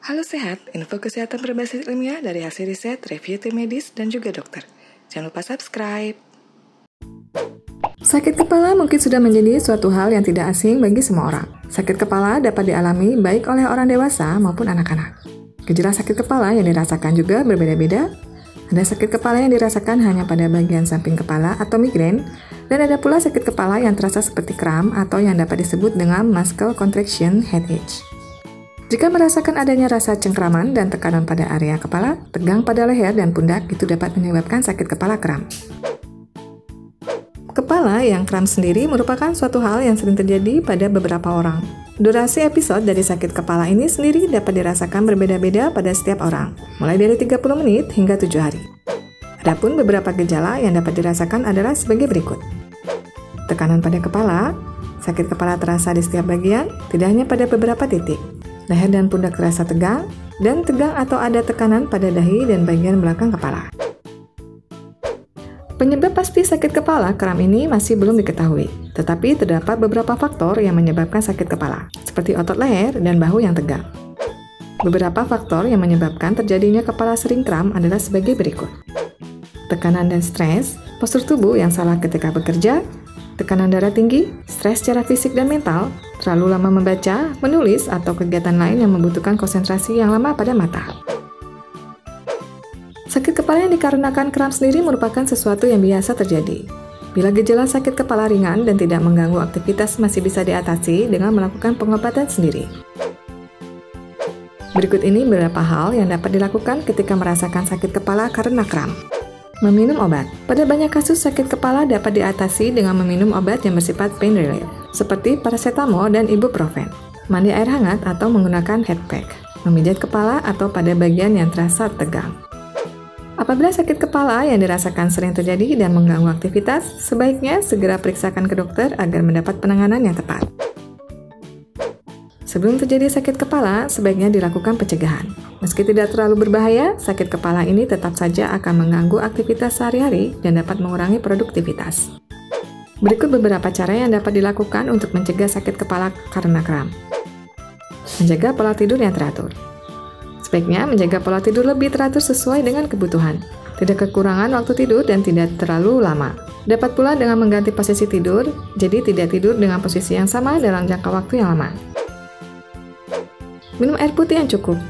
Halo Sehat, info kesehatan berbasis ilmiah dari hasil riset, review tim medis, dan juga dokter. Jangan lupa subscribe. Sakit kepala mungkin sudah menjadi suatu hal yang tidak asing bagi semua orang. Sakit kepala dapat dialami baik oleh orang dewasa maupun anak-anak. Gejala sakit kepala yang dirasakan juga berbeda-beda. Ada sakit kepala yang dirasakan hanya pada bagian samping kepala atau migrain, dan ada pula sakit kepala yang terasa seperti kram atau yang dapat disebut dengan muscle contraction headache. Jika merasakan adanya rasa cengkraman dan tekanan pada area kepala, tegang pada leher dan pundak, itu dapat menyebabkan sakit kepala kram. Kepala yang kram sendiri merupakan suatu hal yang sering terjadi pada beberapa orang. Durasi episode dari sakit kepala ini sendiri dapat dirasakan berbeda-beda pada setiap orang, mulai dari 30 menit hingga 7 hari. Adapun beberapa gejala yang dapat dirasakan adalah sebagai berikut. Tekanan pada kepala, sakit kepala terasa di setiap bagian, tidak hanya pada beberapa titik. Leher dan pundak terasa tegang, dan tegang atau ada tekanan pada dahi dan bagian belakang kepala. Penyebab pasti sakit kepala kram ini masih belum diketahui, tetapi terdapat beberapa faktor yang menyebabkan sakit kepala, seperti otot leher dan bahu yang tegang. Beberapa faktor yang menyebabkan terjadinya kepala sering kram adalah sebagai berikut. Tekanan dan stres, postur tubuh yang salah ketika bekerja, tekanan darah tinggi, stres secara fisik dan mental, terlalu lama membaca, menulis, atau kegiatan lain yang membutuhkan konsentrasi yang lama pada mata. Sakit kepala yang dikarenakan kram sendiri merupakan sesuatu yang biasa terjadi. Bila gejala sakit kepala ringan dan tidak mengganggu aktivitas masih bisa diatasi dengan melakukan pengobatan sendiri. Berikut ini beberapa hal yang dapat dilakukan ketika merasakan sakit kepala karena kram. Meminum obat. Pada banyak kasus sakit kepala dapat diatasi dengan meminum obat yang bersifat pain relief, seperti paracetamol dan ibuprofen. Mandi air hangat atau menggunakan head pack. Memijat kepala atau pada bagian yang terasa tegang. Apabila sakit kepala yang dirasakan sering terjadi dan mengganggu aktivitas, sebaiknya segera periksakan ke dokter agar mendapat penanganan yang tepat. Sebelum terjadi sakit kepala, sebaiknya dilakukan pencegahan. Meski tidak terlalu berbahaya, sakit kepala ini tetap saja akan mengganggu aktivitas sehari-hari dan dapat mengurangi produktivitas. Berikut beberapa cara yang dapat dilakukan untuk mencegah sakit kepala karena kram. Menjaga pola tidur yang teratur. Sebaiknya menjaga pola tidur lebih teratur sesuai dengan kebutuhan. Tidak kekurangan waktu tidur dan tidak terlalu lama. Dapat pula dengan mengganti posisi tidur, jadi tidak tidur dengan posisi yang sama dalam jangka waktu yang lama. Minum air putih yang cukup.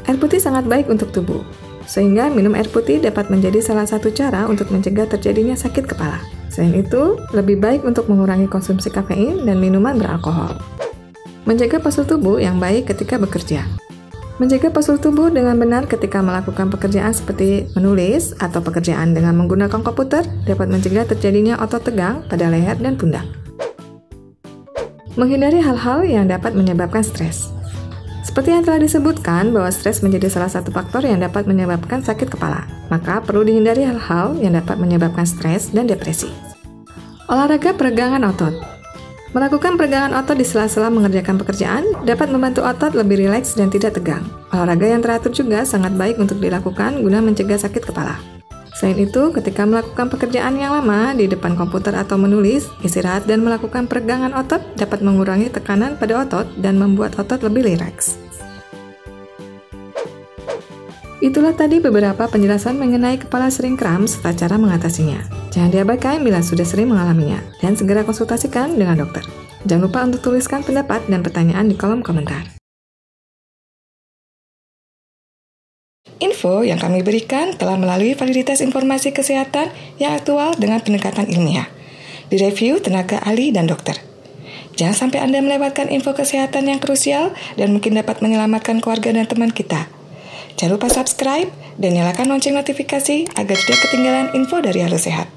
Air putih sangat baik untuk tubuh, sehingga minum air putih dapat menjadi salah satu cara untuk mencegah terjadinya sakit kepala. Selain itu, lebih baik untuk mengurangi konsumsi kafein dan minuman beralkohol. Menjaga postur tubuh yang baik ketika bekerja. Menjaga postur tubuh dengan benar ketika melakukan pekerjaan seperti menulis atau pekerjaan dengan menggunakan komputer dapat mencegah terjadinya otot tegang pada leher dan pundak. Menghindari hal-hal yang dapat menyebabkan stres. Seperti yang telah disebutkan bahwa stres menjadi salah satu faktor yang dapat menyebabkan sakit kepala, maka perlu dihindari hal-hal yang dapat menyebabkan stres dan depresi. Olahraga peregangan otot. Melakukan peregangan otot di sela-sela mengerjakan pekerjaan dapat membantu otot lebih rileks dan tidak tegang. Olahraga yang teratur juga sangat baik untuk dilakukan guna mencegah sakit kepala. Selain itu, ketika melakukan pekerjaan yang lama di depan komputer atau menulis, istirahat dan melakukan peregangan otot dapat mengurangi tekanan pada otot dan membuat otot lebih rileks. Itulah tadi beberapa penjelasan mengenai kepala sering kram serta cara mengatasinya. Jangan diabaikan bila sudah sering mengalaminya, dan segera konsultasikan dengan dokter. Jangan lupa untuk tuliskan pendapat dan pertanyaan di kolom komentar. Info yang kami berikan telah melalui validitas informasi kesehatan yang aktual dengan pendekatan ilmiah, direview tenaga ahli dan dokter. Jangan sampai Anda melewatkan info kesehatan yang krusial dan mungkin dapat menyelamatkan keluarga dan teman kita. Jangan lupa subscribe dan nyalakan lonceng notifikasi agar tidak ketinggalan info dari Halo Sehat.